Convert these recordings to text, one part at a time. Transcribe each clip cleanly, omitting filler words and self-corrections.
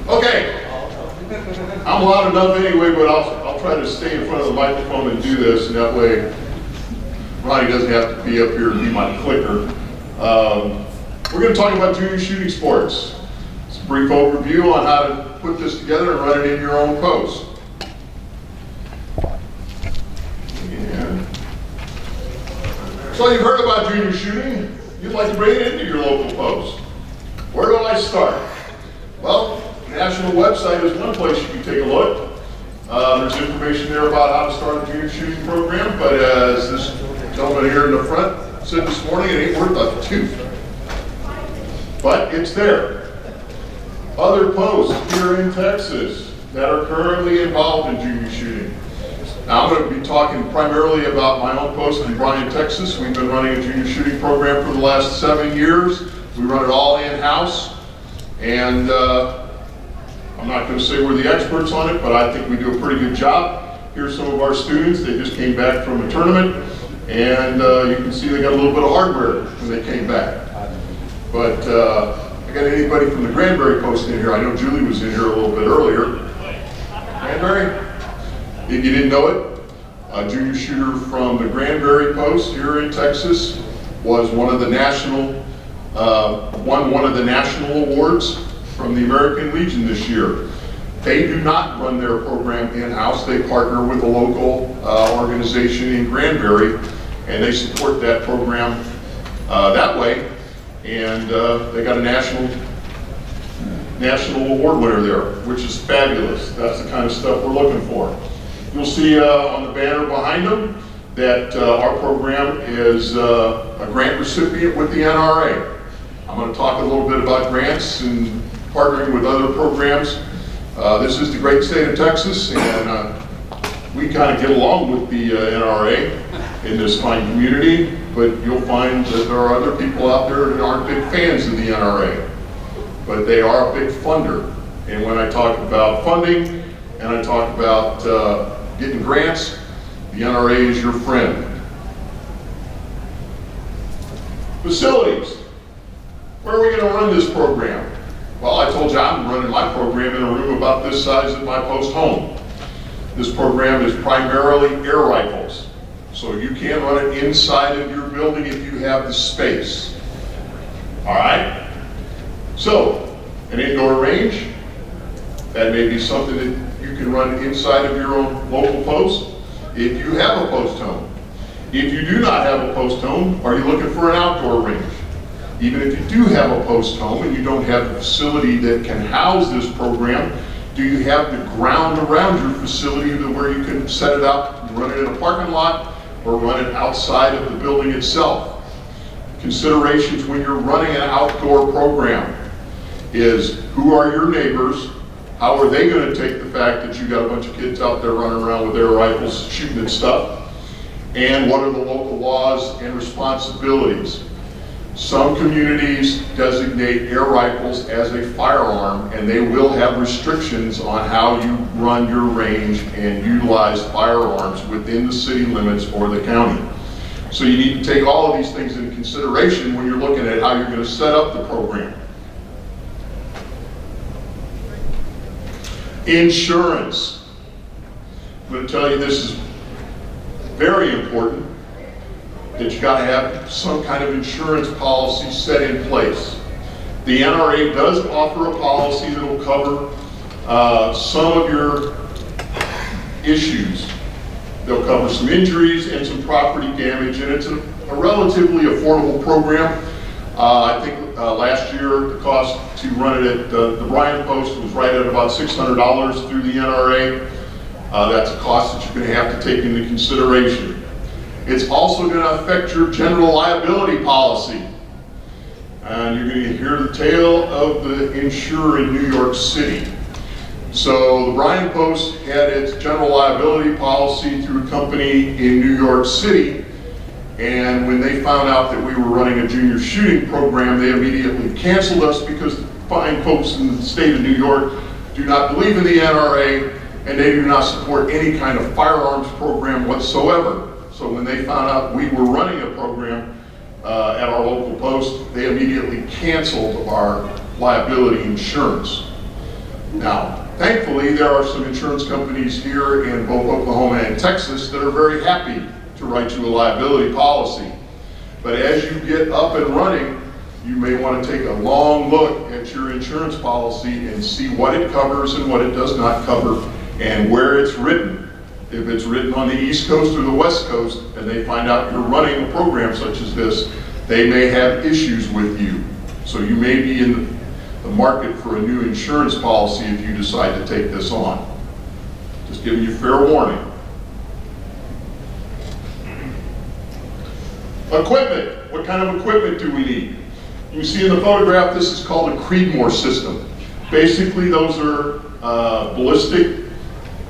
Okay. I'm loud enough anyway, but I'll try to stay in front of the microphone and do this, and that way Ronnie doesn't have to be up here and be my clicker. We're going to talk about junior shooting sports. It's a brief overview on how to put this together and run it in your own post. So you've heard about junior shooting. You'd like to bring it into your local post. Where do I start? Well, the national website is one place you can take a look. There's information there about how to start a junior shooting program, but as this gentleman here in the front said this morning, it ain't worth a tooth. But it's there. Other posts here in Texas that are currently involved in junior shooting. Now, I'm going to be talking primarily about my own post in Bryan, Texas. We've been running a junior shooting program for the last 7 years. We run it all in-house, and I'm not going to say we're the experts on it, but I think we do a pretty good job. Here's some of our students. They just came back from a tournament, and you can see they got a little bit of hardware when they came back. But I got anybody from the Granbury post in here? I know Julie was in here a little bit earlier. Granbury? If you didn't know it, a junior shooter from the Granbury post here in Texas was one of the national, won one of the national awards from the American Legion this year. They do not run their program in-house. They partner with a local organization in Granbury, and they support that program that way. And they got a national award winner there, which is fabulous. That's the kind of stuff we're looking for. You'll see on the banner behind them that our program is a grant recipient with the NRA. I'm going to talk a little bit about grants and partnering with other programs. This is the great state of Texas, and we kind of get along with the NRA in this fine community, but you'll find that there are other people out there that aren't big fans of the NRA, but they are a big funder. And when I talk about funding and I talk about getting grants, the NRA is your friend. Facilities. Where are we going to run this program? Well, I told you I'm running my program in a room about this size at my post home. This program is primarily air rifles, so you can run it inside of your building if you have the space. All right? So, an indoor range, that may be something that you can run inside of your own local post if you have a post home. If you do not have a post home, are you looking for an outdoor range? Even if you do have a post home and you don't have a facility that can house this program, do you have the ground around your facility to where you can set it up, run it in a parking lot, or run it outside of the building itself? Considerations when you're running an outdoor program is, who are your neighbors? How are they going to take the fact that you got a bunch of kids out there running around with air rifles shooting at stuff? And what are the local laws and responsibilities? Some communities designate air rifles as a firearm, and they will have restrictions on how you run your range and utilize firearms within the city limits or the county. So you need to take all of these things into consideration when you're looking at how you're going to set up the program. Insurance. I'm going to tell you this is very important, that you got to have some kind of insurance policy set in place. The NRA does offer a policy that will cover some of your issues. They'll cover some injuries and some property damage, and it's a relatively affordable program. I think last year the cost to run it at the Bryan post was right at about $600 through the NRA. That's a cost that you're going to have to take into consideration. It's also going to affect your general liability policy. And you're going to hear the tale of the insurer in New York City. So the Bryan Post had its general liability policy through a company in New York City. And when they found out that we were running a junior shooting program, they immediately canceled us because the fine folks in the state of New York do not believe in the NRA, and they do not support any kind of firearms program whatsoever. So when they found out we were running a program at our local post, they immediately canceled our liability insurance. Now, thankfully, there are some insurance companies here in both Oklahoma and Texas that are very happy to write you a liability policy. But as you get up and running, you may want to take a long look at your insurance policy and see what it covers and what it does not cover and where it's written. If it's written on the East Coast or the West Coast and they find out you're running a program such as this, they may have issues with you. So you may be in the market for a new insurance policy if you decide to take this on. Just giving you fair warning. Equipment. What kind of equipment do we need? You can see in the photograph, this is called a Creedmoor system. Basically, those are ballistic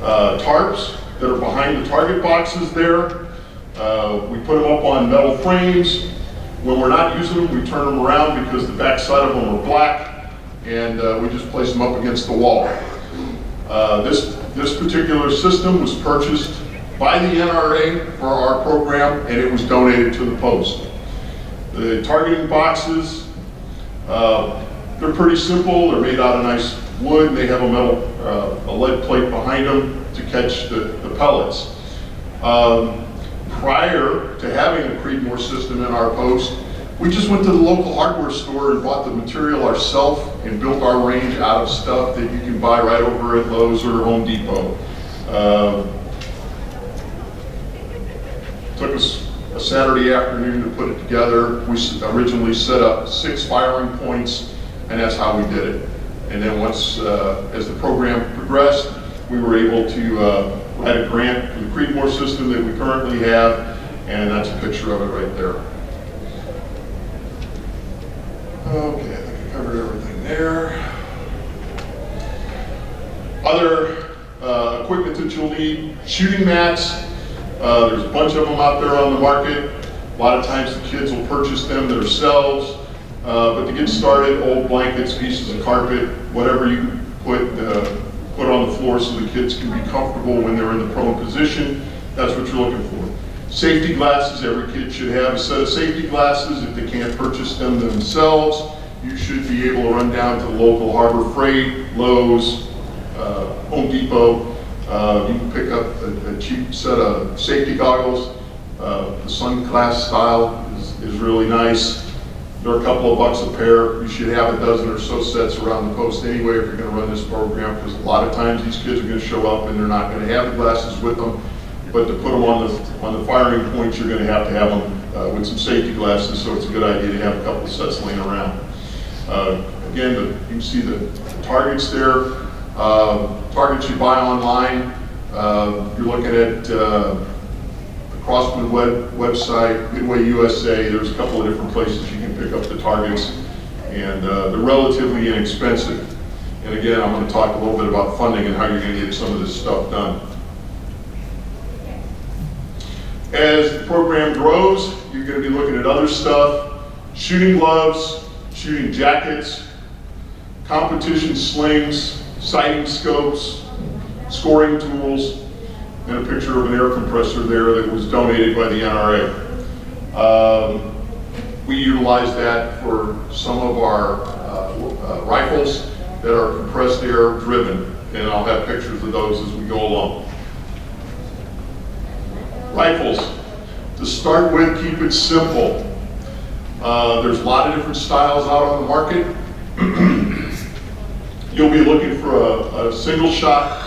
tarps that are behind the target boxes there. We put them up on metal frames. When we're not using them, we turn them around because the back side of them are black, and we just place them up against the wall. This particular system was purchased by the NRA for our program, and it was donated to the post. The targeting boxes, they're pretty simple. They're made out of nice wood, and they have a lead plate behind them to catch the pellets. Prior to having a Creedmoor system in our post, we just went to the local hardware store and bought the material ourselves and built our range out of stuff that you can buy right over at Lowe's or Home Depot. Took us a Saturday afternoon to put it together. We originally set up 6 firing points, and that's how we did it. And then once, as the program progressed, we were able to write a grant for the Creedmoor system that we currently have, and that's a picture of it right there. Okay, I think I covered everything there. Other equipment that you'll need, shooting mats. There's a bunch of them out there on the market. A lot of times the kids will purchase them themselves, but to get started, old blankets, pieces of carpet, whatever you put on the floor so the kids can be comfortable when they're in the prone position, that's what you're looking for. Safety glasses, every kid should have a set of safety glasses. If they can't purchase them themselves, you should be able to run down to the local Harbor Freight, Lowe's, Home Depot. You can pick up a cheap set of safety goggles. The Sunglass style is really nice. They're a couple of bucks a pair. You should have a dozen or so sets around the post anyway if you're going to run this program, because a lot of times these kids are going to show up and they're not going to have the glasses with them. But to put them on the firing points, you're going to have them with some safety glasses, so it's a good idea to have a couple of sets laying around. Again, you can see the targets there. Targets you buy online. You're looking at the Crossman website, Midway USA. There's a couple of different places you can pick up the targets, and they're relatively inexpensive. And again, I'm going to talk a little bit about funding and how you're going to get some of this stuff done. As the program grows, you're going to be looking at other stuff: shooting gloves, shooting jackets, competition slings, sighting scopes, scoring tools, and a picture of an air compressor there that was donated by the NRA. We utilize that for some of our rifles that are compressed air driven, and I'll have pictures of those as we go along. Rifles, to start with, keep it simple. There's a lot of different styles out on the market. You'll be looking for a single shot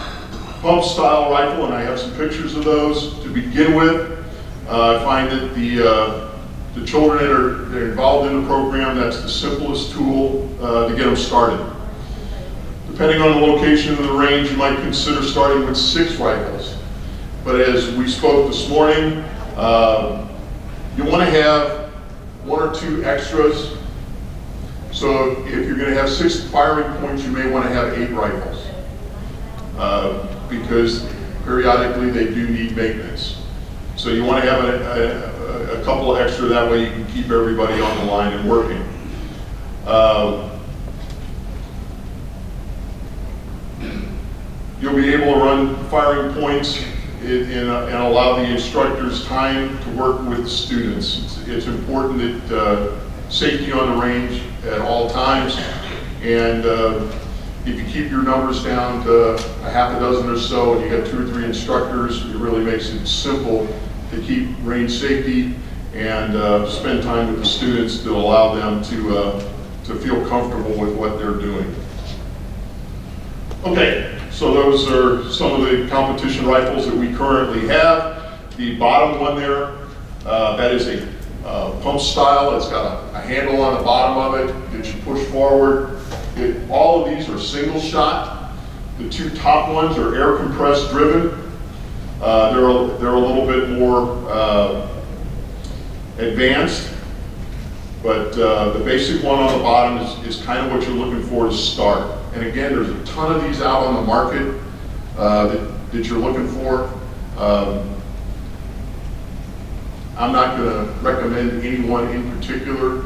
pump style rifle, and I have some pictures of those to begin with. I find that the children that are involved in the program, that's the simplest tool to get them started. Depending on the location of the range, you might consider starting with 6 rifles. But as we spoke this morning, you want to have 1 or 2 extras. So if you're going to have 6 firing points, you may want to have 8 rifles. Because periodically they do need maintenance. So you want to have a couple of extra, that way you can keep everybody on the line and working. You'll be able to run firing points and allow the instructors time to work with the students. It's important that safety on the range at all times, and if you keep your numbers down to a half a dozen or so, and you got 2 or 3 instructors, it really makes it simple to keep range safety and spend time with the students to allow them to feel comfortable with what they're doing. Okay, so those are some of the competition rifles that we currently have. The bottom one there, that is a pump style. It's got a handle on the bottom of it that you push forward. All of these are single shot. The 2 top ones are air compressed driven. They're a little bit more advanced, but the basic one on the bottom is kind of what you're looking for to start. And again, there's a ton of these out on the market that you're looking for. I'm not going to recommend any one in particular,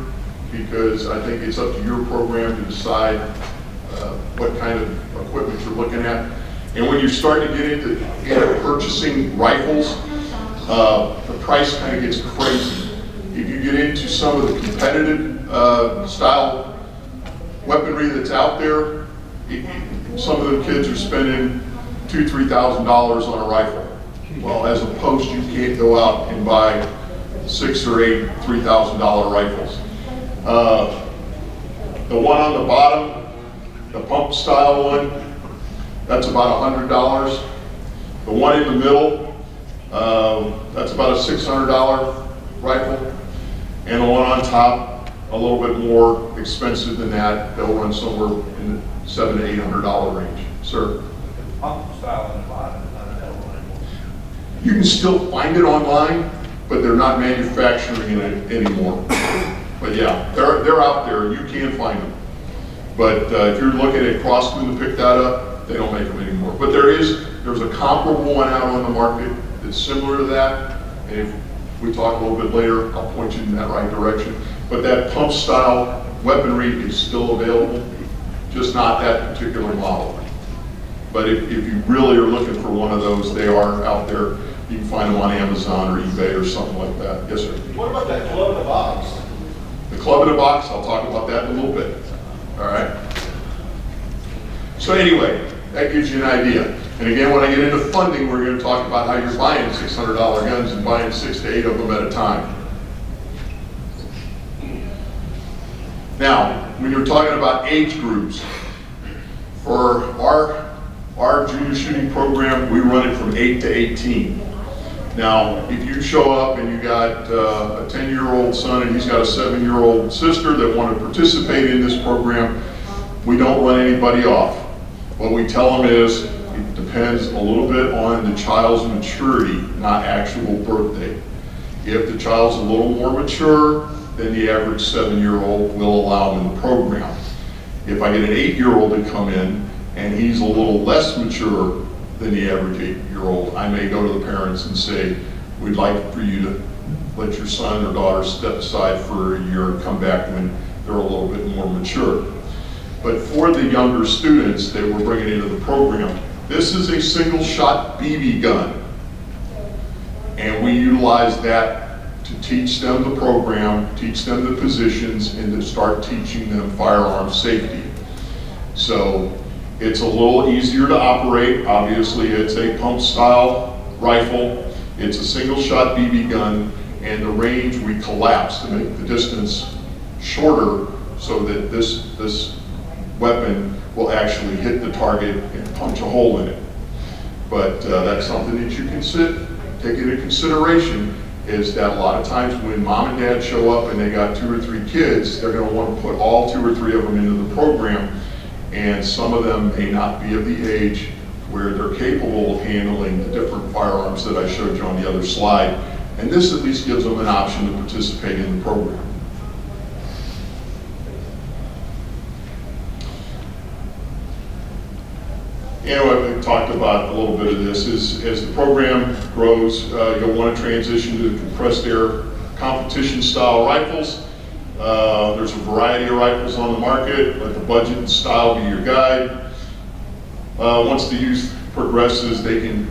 because I think it's up to your program to decide what kind of equipment you're looking at. And when you start to get into purchasing rifles, the price kind of gets crazy. If you get into some of the competitive style weaponry that's out there, some of the kids are spending $2,000 to $3,000 on a rifle. Well, as a post, you can't go out and buy 6 or 8 $3,000 rifles. The one on the bottom, the pump style one, that's about $100. The one in the middle, that's about a $600 rifle. And the one on top, a little bit more expensive than that. They'll run somewhere in the $700 to $800 range. Sir? The pump style on the bottom is not available anymore. You can still find it online, but they're not manufacturing it anymore. But yeah, they're out there. You can find them. But if you're looking at Crosstown to pick that up, they don't make them anymore. But there's a comparable one out on the market that's similar to that. And if we talk a little bit later, I'll point you in that right direction. But that pump style weaponry is still available, just not that particular model. But if you really are looking for one of those, they are out there. You can find them on Amazon or eBay or something like that. Yes, sir? What about that club in the box? The club in a box, I'll talk about that in a little bit. All right? So anyway, that gives you an idea. And again, when I get into funding, we're going to talk about how you're buying $600 guns and buying 6 to 8 of them at a time. Now, when you're talking about age groups, for our junior shooting program, we run it from 8 to 18. Now, if you show up and you got a 10-year-old son and he's got a 7-year-old sister that want to participate in this program, we don't run anybody off. What we tell them is it depends a little bit on the child's maturity, not actual birth date. If the child's a little more mature, then the average 7-year-old will allow them in the program. If I get an 8-year-old to come in and he's a little less mature than the average 8-year-old, I may go to the parents and say, we'd like for you to let your son or daughter step aside for a year and come back when they're a little bit more mature. But for the younger students that we're bringing into the program, this is a single shot BB gun. And we utilize that to teach them the program, teach them the positions, and to start teaching them firearm safety. So it's a little easier to operate. Obviously, it's a pump style rifle. It's a single shot BB gun, and the range we collapse to make the distance shorter so that this weapon will actually hit the target and punch a hole in it. But that's something that you can take into consideration, is that a lot of times when mom and dad show up and they got 2 or 3 kids, they're going to want to put all 2 or 3 of them into the program, and some of them may not be of the age where they're capable of handling the different firearms that I showed you on the other slide. And this at least gives them an option to participate in the program. And we've talked about a little bit of this. As the program grows, you'll want to transition to the compressed air competition style rifles. There's a variety of rifles on the market. Let the budget and style be your guide. Once the youth progresses, they can,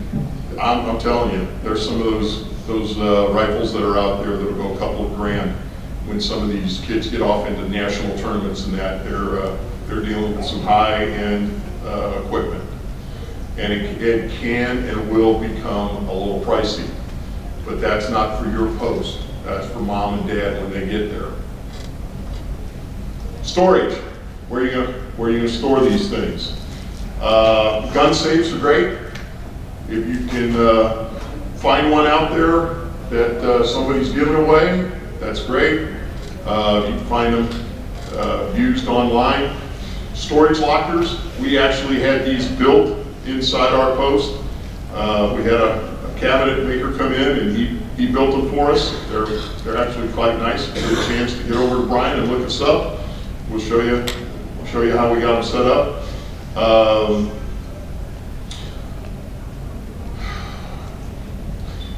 I'm telling you, there's some of those rifles that are out there that'll go a couple of grand. When some of these kids get off into national tournaments and that, they're dealing with some high-end equipment. And it can and will become a little pricey. But that's not for your post. That's for mom and dad when they get there. Storage. Where are you gonna store these things? Gun safes are great. If you can find one out there that somebody's giving away, that's great. You can find them used online. Storage lockers, we actually had these built inside our post. We had a cabinet maker come in and he built them for us. They're actually quite nice. If you get a chance to get over to Brian and look us up, we'll show you how we got them set up.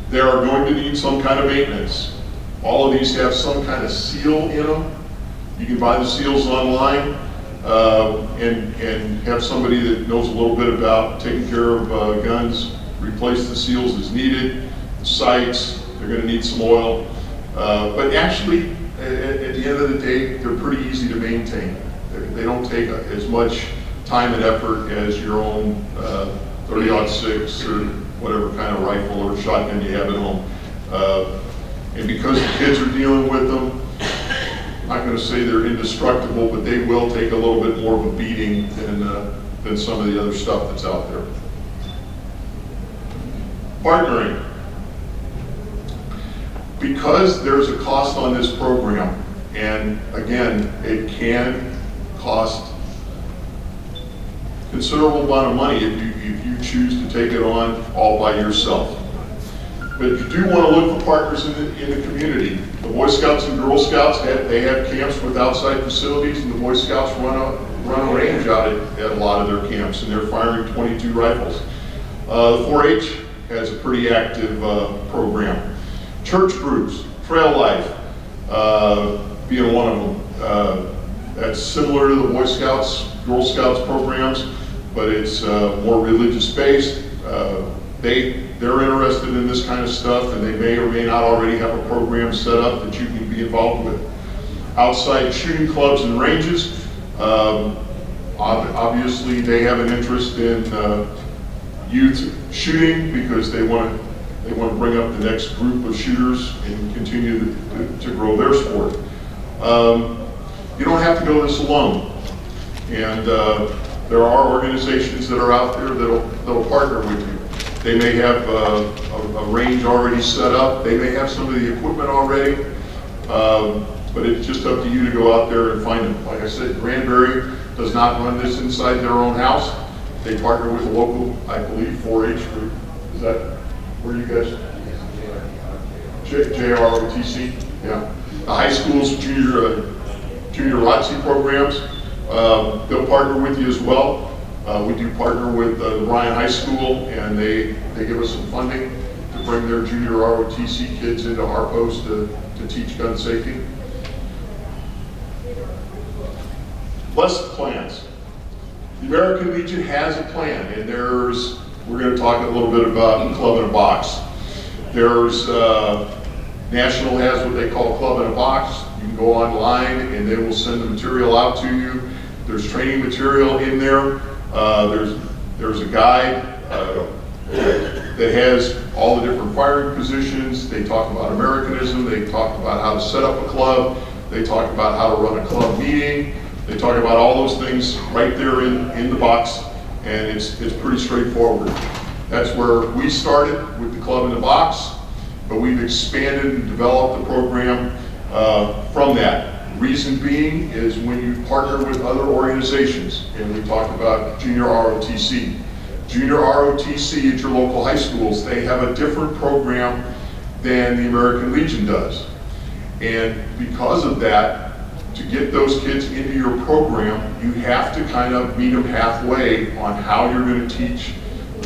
They are going to need some kind of maintenance. All of these have some kind of seal in them. You can buy the seals online and have somebody that knows a little bit about taking care of guns, replace the seals as needed. The sights, they're going to need some oil. But actually, at the end of the day, they're pretty easy to maintain. They don't take as much time and effort as your own 30-06 or whatever kind of rifle or shotgun you have at home. And because the kids are dealing with them, I'm not going to say they're indestructible, but they will take a little bit more of a beating than some of the other stuff that's out there. Partnering. Because there's a cost on this program, and again, it can cost considerable amount of money if you choose to take it on all by yourself. But you do want to look for partners in the community. The Boy Scouts and Girl Scouts, they have camps with outside facilities, and the Boy Scouts run a range out at a lot of their camps, and they're firing .22 rifles. The 4-H has a pretty active program. Church groups, Trail Life, being one of them. That's similar to the Boy Scouts, Girl Scouts programs, but it's more religious based. They're interested in this kind of stuff, and they may or may not already have a program set up that you can be involved with. Outside shooting clubs and ranges, obviously they have an interest in youth shooting because they want to bring up the next group of shooters and continue to grow their sport. You don't have to go this alone, and there are organizations that are out there that'll partner with you. They may have a range already set up. They may have some of the equipment already, but it's just up to you to go out there and find them. Like I said, Granbury does not run this inside their own house. They partner with a local, I believe, 4-H group. Is that where you guys? JROTC, yeah. The high schools, junior ROTC programs, they'll partner with you as well. We do partner with the Bryan High School, and they give us some funding to bring their junior ROTC kids into our post to teach gun safety. Lesson plans. The American Legion has a plan, and we're going to talk a little bit about Club in a Box. There's National has what they call Club in a Box. You can go online and they will send the material out to you. There's training material in there. There's a guide that has all the different firing positions. They talk about Americanism. They talk about how to set up a club. They talk about how to run a club meeting. They talk about all those things right there in the box, and it's pretty straightforward. That's where we started with the Club in the Box, but we've expanded and developed the program from that. Reason being is when you partner with other organizations, and we talked about Junior ROTC. Junior ROTC at your local high schools, they have a different program than the American Legion does. And because of that, to get those kids into your program, you have to kind of meet them halfway on how you're going to teach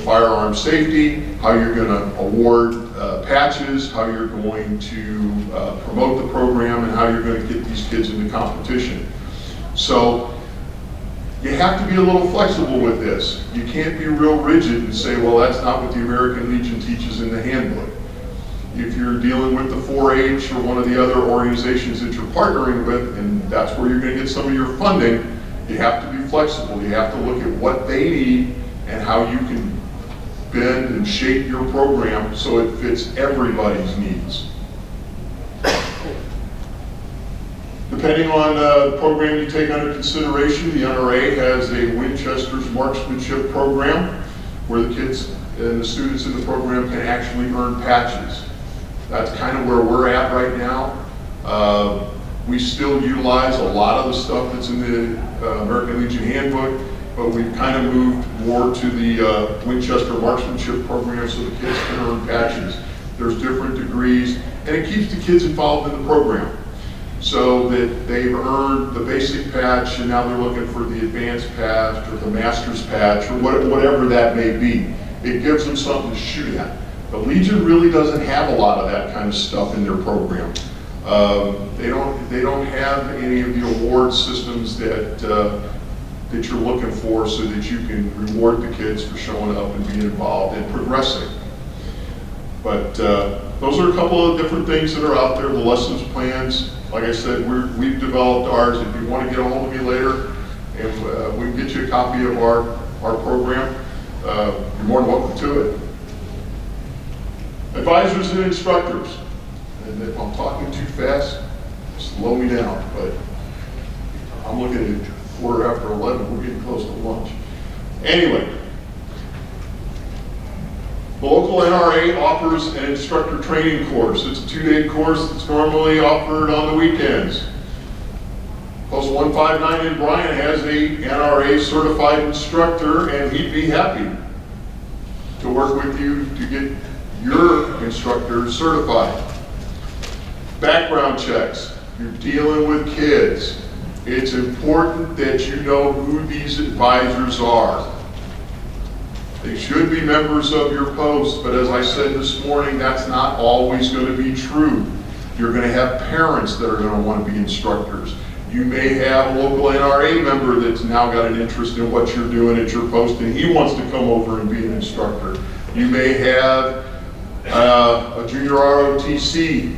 firearm safety, how you're going to award patches, how you're going to promote the program, and how you're going to get these kids into competition. So you have to be a little flexible with this. You can't be real rigid and say, well, that's not what the American Legion teaches in the handbook. If you're dealing with the 4-H or one of the other organizations that you're partnering with, and that's where you're going to get some of your funding, You have to be flexible. You have to look at what they need and how you can bend and shape your program so it fits everybody's needs. Depending on the program you take under consideration, the NRA has a Winchester's Marksmanship program where the kids and the students in the program can actually earn patches. That's kind of where we're at right now. We still utilize a lot of the stuff that's in the American Legion Handbook, but we've kind of moved more to the Winchester Marksmanship program so the kids can earn patches. There's different degrees, and it keeps the kids involved in the program so that they've earned the basic patch and now they're looking for the advanced patch or the master's patch or whatever that may be. It gives them something to shoot at. The Legion really doesn't have a lot of that kind of stuff in their program. They don't have any of the award systems that you're looking for so that you can reward the kids for showing up and being involved and progressing. But those are a couple of different things that are out there, the lessons plans. Like I said, we've developed ours. If you want to get a hold of me later, and we can get you a copy of our program, you're more than welcome to it. Advisors and instructors. And if I'm talking too fast, slow me down, but I'm looking at 11:15. We're getting close to lunch. Anyway, the local NRA offers an instructor training course. It's a 2-day course that's normally offered on the weekends. Post 159 in Bryan has a NRA certified instructor, and he'd be happy to work with you to get your instructor certified. Background checks. You're dealing with kids. It's important that you know who these advisors are. They should be members of your post, but as I said this morning, that's not always going to be true. You're going to have parents that are going to want to be instructors. You may have a local NRA member that's now got an interest in what you're doing at your post, and he wants to come over and be an instructor. You may have a junior ROTC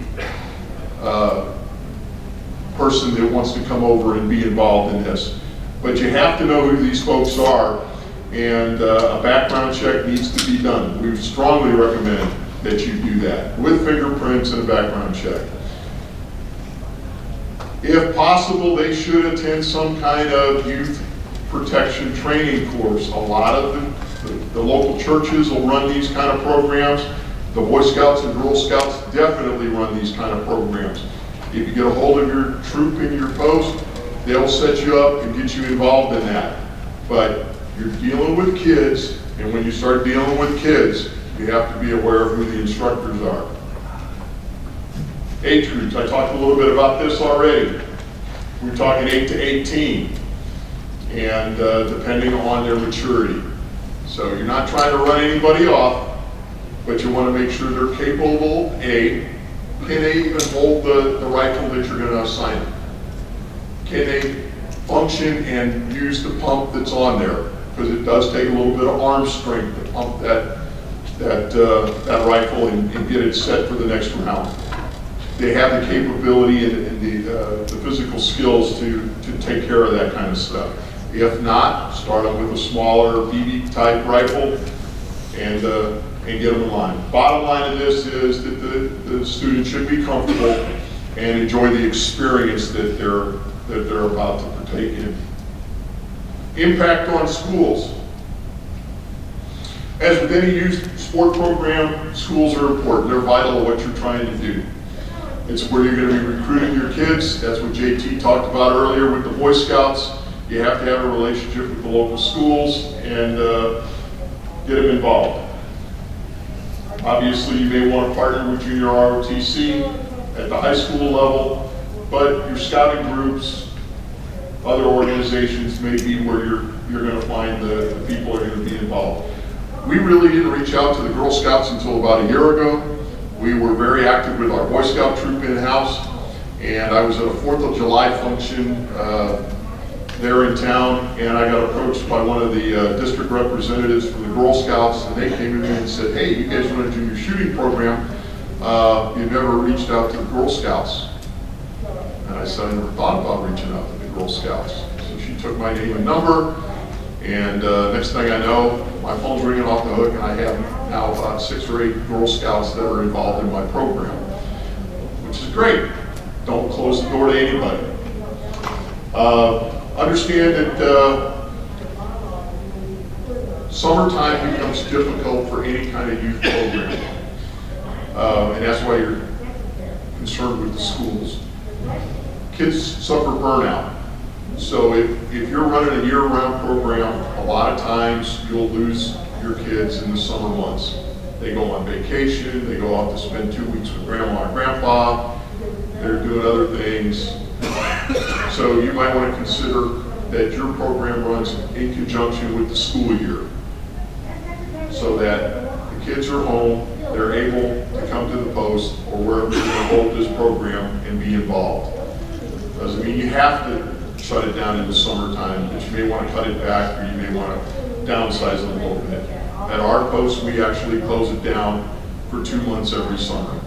person that wants to come over and be involved in this. But you have to know who these folks are, and a background check needs to be done. We strongly recommend that you do that with fingerprints and a background check. If possible, they should attend some kind of youth protection training course. A lot of the local churches will run these kind of programs. The Boy Scouts and Girl Scouts definitely run these kind of programs. If you get a hold of your troop in your post, they'll set you up and get you involved in that. But you're dealing with kids, and when you start dealing with kids, you have to be aware of who the instructors are. Age groups, I talked a little bit about this already. We're talking 8 to 18, and depending on their maturity. So you're not trying to run anybody off, but you want to make sure they're capable, can they even hold the rifle that you're going to assign them? Can they function and use the pump that's on there? Because it does take a little bit of arm strength to pump that rifle and get it set for the next round. They have the capability and the physical skills to take care of that kind of stuff. If not, start them with a smaller BB type rifle and get them in line. Bottom line of this is that the student should be comfortable and enjoy the experience that they're about to partake in. Impact on schools. As with any youth sport program, schools are important. They're vital to what you're trying to do. It's where you're going to be recruiting your kids. That's what JT talked about earlier with the Boy Scouts. You have to have a relationship with the local schools and get them involved. Obviously, you may want to partner with junior ROTC at the high school level, but your scouting groups, other organizations may be where you're going to find the people that are going to be involved. We really didn't reach out to the Girl Scouts until about a year ago. We were very active with our Boy Scout troop in-house, and I was at a 4th of July function there in town, and I got approached by one of the district representatives from the Girl Scouts, and they came to me and said, hey, you guys want to do your shooting program? You've never reached out to the Girl Scouts. And I said, I never thought about reaching out to the Girl Girl Scouts. So she took my name and number, and next thing I know, my phone's ringing off the hook, and I have now about 6 or 8 Girl Scouts that are involved in my program, which is great. Don't close the door to anybody. Understand that summertime becomes difficult for any kind of youth program, and that's why you're concerned with the schools. Kids suffer burnout. So if you're running a year-round program, a lot of times you'll lose your kids in the summer months. They go on vacation, they go off to spend 2 weeks with grandma and grandpa, they're doing other things. So you might want to consider that your program runs in conjunction with the school year, so that the kids are home, they're able to come to the post or wherever you're going to hold this program and be involved. Doesn't mean you have to shut it down in the summertime, but you may want to cut it back, or you may want to downsize it a little bit. At our post, we actually close it down for 2 months every summer.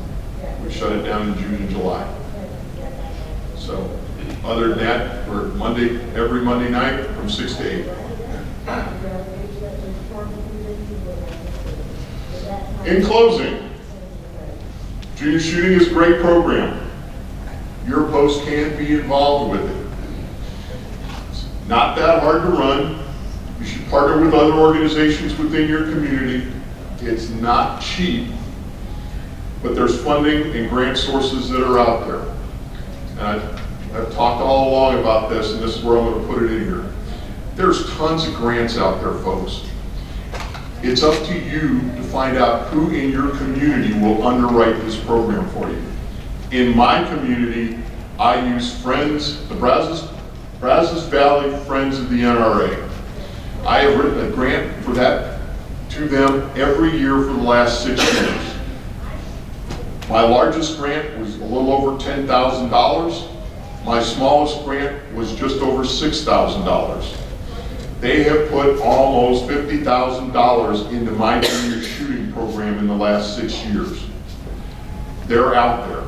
We shut it down in June and July. So other than that, we're every Monday night from 6 to 8. In closing, junior shooting is a great program. Your post can be involved with it. It's not that hard to run. You should partner with other organizations within your community. It's not cheap, but there's funding and grant sources that are out there. And I've talked all along about this, and this is where I'm going to put it in here. There's tons of grants out there, folks. It's up to you to find out who in your community will underwrite this program for you. In my community, I use Friends, the Brazos Valley Friends of the NRA. I have written a grant for that to them every year for the last 6 years. My largest grant was a little over $10,000. My smallest grant was just over $6,000. They have put almost $50,000 into my junior shooting program in the last 6 years. They're out there.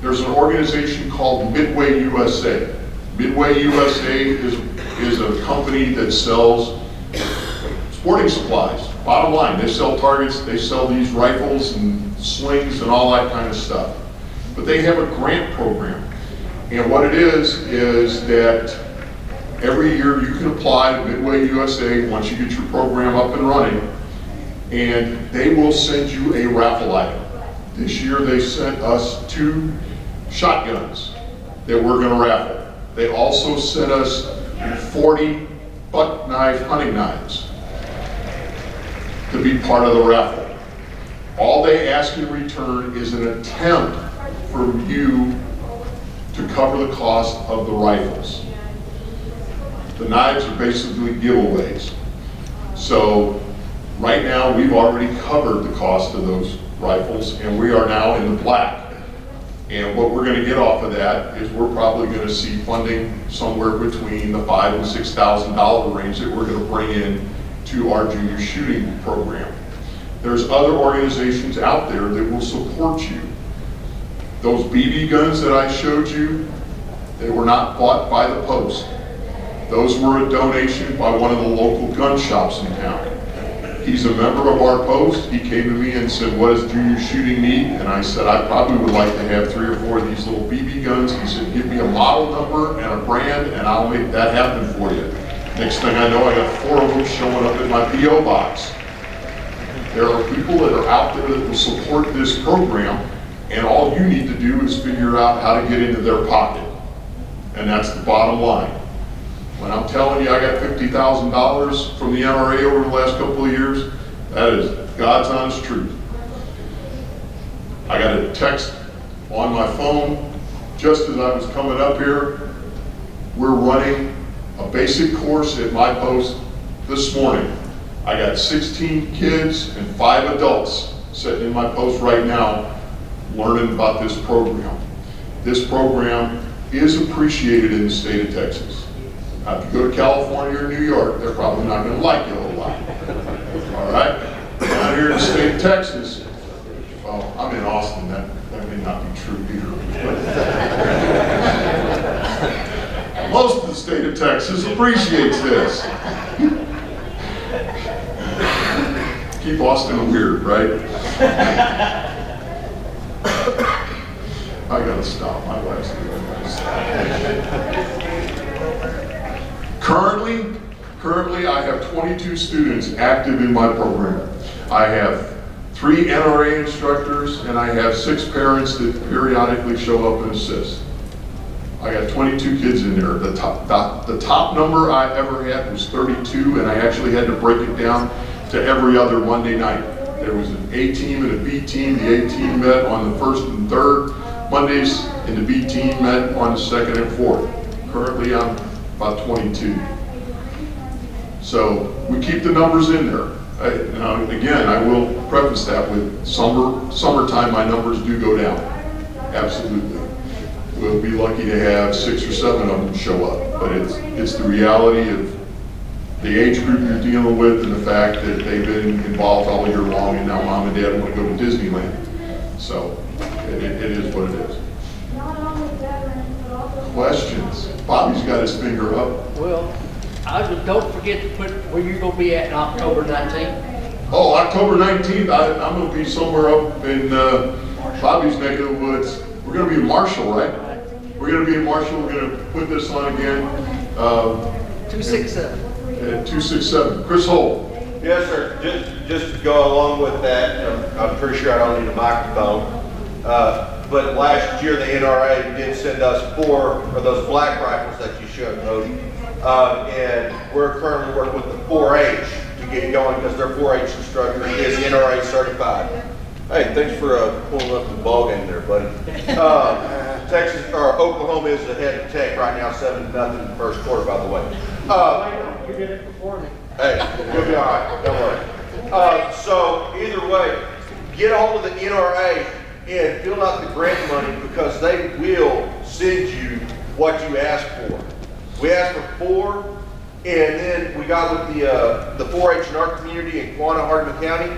There's an organization called Midway USA. Midway USA is a company that sells sporting supplies. Bottom line, they sell targets, they sell these rifles and slings and all that kind of stuff. But they have a grant program. And what it is that every year you can apply to Midway USA once you get your program up and running, and they will send you a raffle item. This year they sent us 2 shotguns that we're going to raffle. They also sent us 40 buck knife hunting knives to be part of the raffle. All they ask in return is an attempt for you to cover the cost of the rifles. The knives are basically giveaways. So right now we've already covered the cost of those rifles, and we are now in the black. And what we're going to get off of that is we're probably going to see funding somewhere between the $5,000 and $6,000 range that we're going to bring in to our junior shooting program. There's other organizations out there that will support you. Those BB guns that I showed you, they were not bought by the post. Those were a donation by one of the local gun shops in town. He's a member of our post. He came to me and said, what does junior shooting need? And I said, I probably would like to have 3 or 4 of these little BB guns. He said, give me a model number and a brand, and I'll make that happen for you. Next thing I know, I got 4 of them showing up in my P.O. box. There are people that are out there that will support this program, and all you need to do is figure out how to get into their pocket. And that's the bottom line. When I'm telling you I got $50,000 from the NRA over the last couple of years, that is God's honest truth. I got a text on my phone just as I was coming up here. We're running a basic course at my post this morning. I got 16 kids and 5 adults sitting in my post right now learning about this program. This program is appreciated in the state of Texas. Now, if you go to California or New York, they're probably not going to like you a whole lot. All right? Down here in the state of Texas, well, I'm in Austin. That may not be true either. But most of the state of Texas appreciates this. Keep Austin weird, right? I gotta stop. My wife's doing this. Currently, I have 22 students active in my program. I have 3 NRA instructors, and I have 6 parents that periodically show up and assist. I got 22 kids in there. The top number I ever had was 32, and I actually had to break it down to every other Monday night. There was an A team and a B team. The A team met on the 1st and 3rd Mondays, and the B team met on the 2nd and 4th. Currently, I'm about 22. So we keep the numbers in there. Now, again, I will preface that with summertime, my numbers do go down. Absolutely. We'll be lucky to have 6 or 7 of them show up, but it's the reality of the age group you're dealing with and the fact that they've been involved all year long, and now mom and dad want to go to Disneyland. So it is what it is. Questions? Bobby's got his finger up. Well, don't forget to put where you're gonna be at October 19th. Oh, October 19th, I'm going to be somewhere up in Bobby's neck of the woods. We're going to be in Marshall, right? We're going to be in Marshall. We're going to put this on again. 267. At 267. Chris Holt. Yes, sir. Just to go along with that, I'm pretty sure I don't need a microphone. But last year the NRA did send us 4 of those black rifles that you showed, Cody. And we're currently working with the 4-H to get going because their 4-H instructor is NRA certified. Hey, thanks for pulling up the ball game there, buddy. Texas or Oklahoma is ahead of Tech right now, 7-0 in the first quarter, by the way. You did it before me. Hey, we'll be all right. Don't worry. So either way, get a hold of the NRA and fill out the grant money because they will send you what you ask for. We asked for 4, and then we got with the 4-H in our community in Quanah, Hardin County,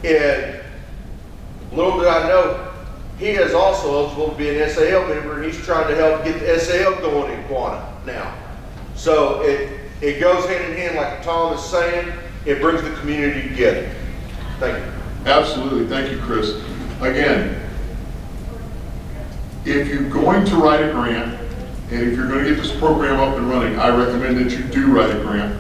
and little did I know, he is also eligible to be an SAL member, and he's trying to help get the SAL going in Quanah now. So it goes hand in hand, like Tom is saying, it brings the community together. Thank you. Absolutely. Thank you, Chris. Again, if you're going to write a grant, and if you're going to get this program up and running, I recommend that you do write a grant.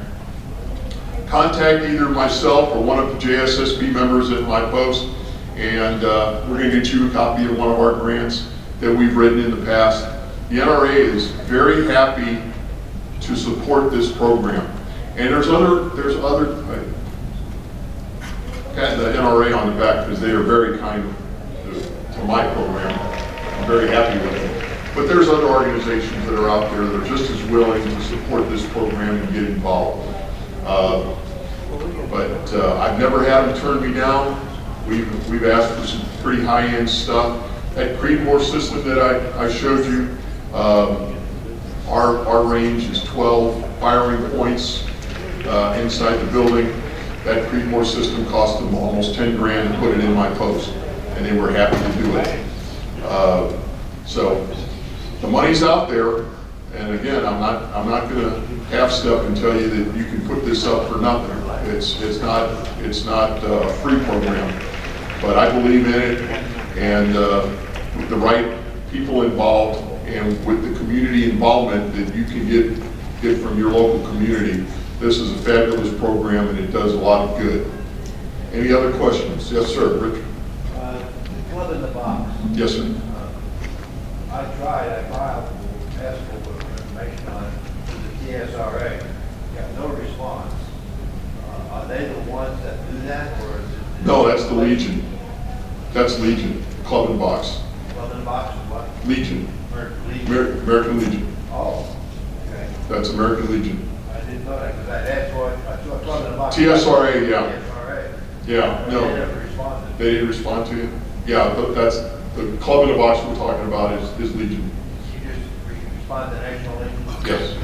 Contact either myself or one of the JSSB members at my post, and we're going to get you a copy of one of our grants that we've written in the past. The NRA is very happy to support this program. And there's other pat the NRA on the back because they are very kind to my program. I'm very happy with it. But there's other organizations that are out there that are just as willing to support this program and get involved. But I've never had them turn me down. We've asked for some pretty high-end stuff. That Creedmoor system that I showed you, our range is 12 firing points inside the building. That Creedmoor system cost them almost 10 grand to put it in my post, and they were happy to do it. So the money's out there, and again, I'm not going to half-step and tell you that you can put this up for nothing. It's not a free program, but I believe in it, and with the right people involved and with the community involvement that you can get from your local community, this is a fabulous program and it does a lot of good. Any other questions? Yes, sir, Richard. The club in the box. Yes, sir. I filed, asked for information on it to the TSRA. Got no response. Are they the ones that do that, or is it? No, that's the Legion. That's Legion, Club and Box. Club in the box is what? Legion, American Legion. American Legion. Oh, okay. That's American Legion. I didn't know that, because that's what, I saw Club in the box. TSRA, yeah. TSRA. Yeah, They no, never responded. they didn't respond to you? Yeah, but that's, the Club in the Box we're talking about is Legion. You just respond to National Legion? Yes.